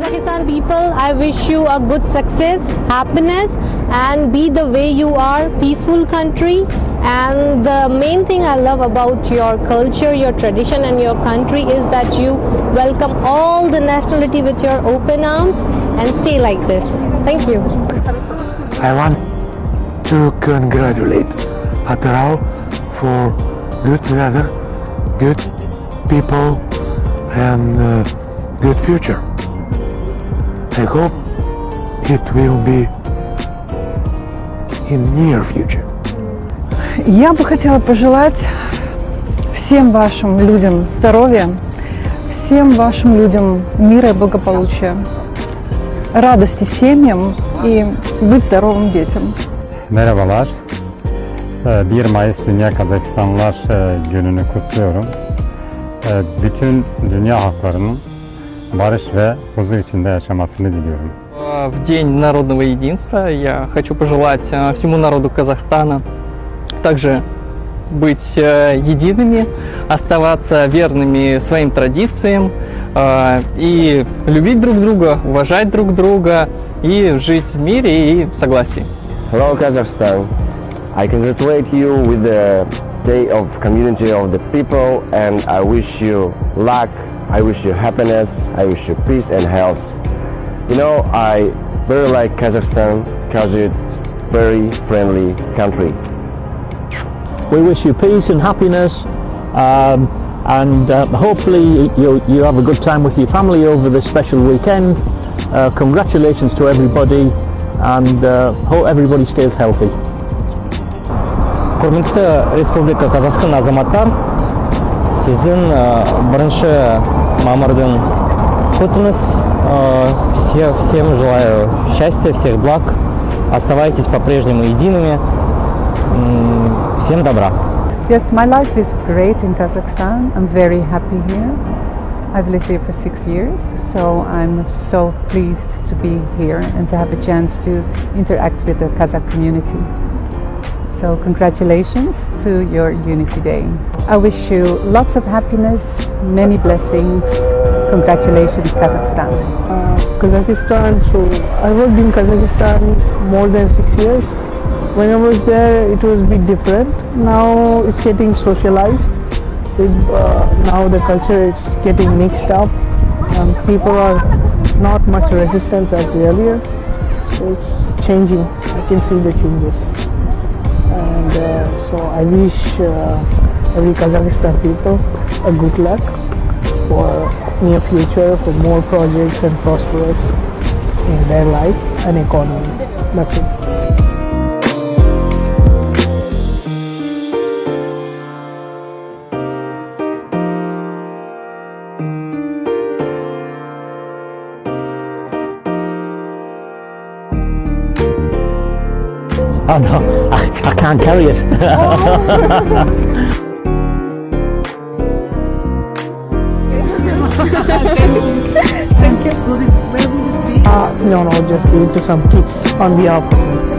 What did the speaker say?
Pakistan people, I wish you a good success, happiness, and be the way you are, peaceful country. And the main thing I love about your culture, your tradition and your country is that you welcome all the nationality with your open arms and stay like this. Thank you. I want to congratulate Arttırып for good weather, good people and good future. I hope it will be in near future. Я бы хотела пожелать всем вашим людям здоровья, всем вашим людям мира и благополучия, радости семьям и быть здоровым детям. Merhabalar. 1 Mayıs Dünya Kazakistanlılar Günü'nü kutluyorum. Bütün dünya halklarının barış ve huzur içinde yaşamasını diliyorum. В День народного единства я хочу пожелать всему народу Казахстана также быть едиными, оставаться верными своим традициям и любить друг друга, уважать друг друга и жить в мире и в согласии. Hello Kazakhstan, I congratulate you with the Day of Community of the People and I wish you luck, I wish you happiness, I wish you peace and health. You know, I very like Kazakhstan because it's a very friendly country. We wish you peace and happiness and hopefully you have a good time with your family over this special weekend. Congratulations to everybody and hope everybody stays healthy. Құрметті Республика Қазақстан азаматтар, сіздің 1 мамырдың құтыңыз. Всем желаю счастья, всех благ. Оставайтесь по-прежнему едиными. Всем добра. Yes, my life is great in Kazakhstan. I'm very happy here. I've lived here for 6 years, so I'm so pleased to be here and to have a chance to interact with the Kazakh community. So congratulations to your Unity Day. I wish you lots of happiness, many blessings. Congratulations, Kazakhstan. Kazakhstan, so I worked in Kazakhstan more than 6 years. When I was there, it was a bit different. Now it's getting socialized. Now the culture is getting mixed up. People are not much resistant as earlier. So it's changing. I can see the changes. And so I wish every Kazakhstan people a good luck for near future, for more projects and prosperous in their life and economy. That's it. Oh no, I can't carry it. Thank you. Where will this be? No, just give it to some kids on behalf of me.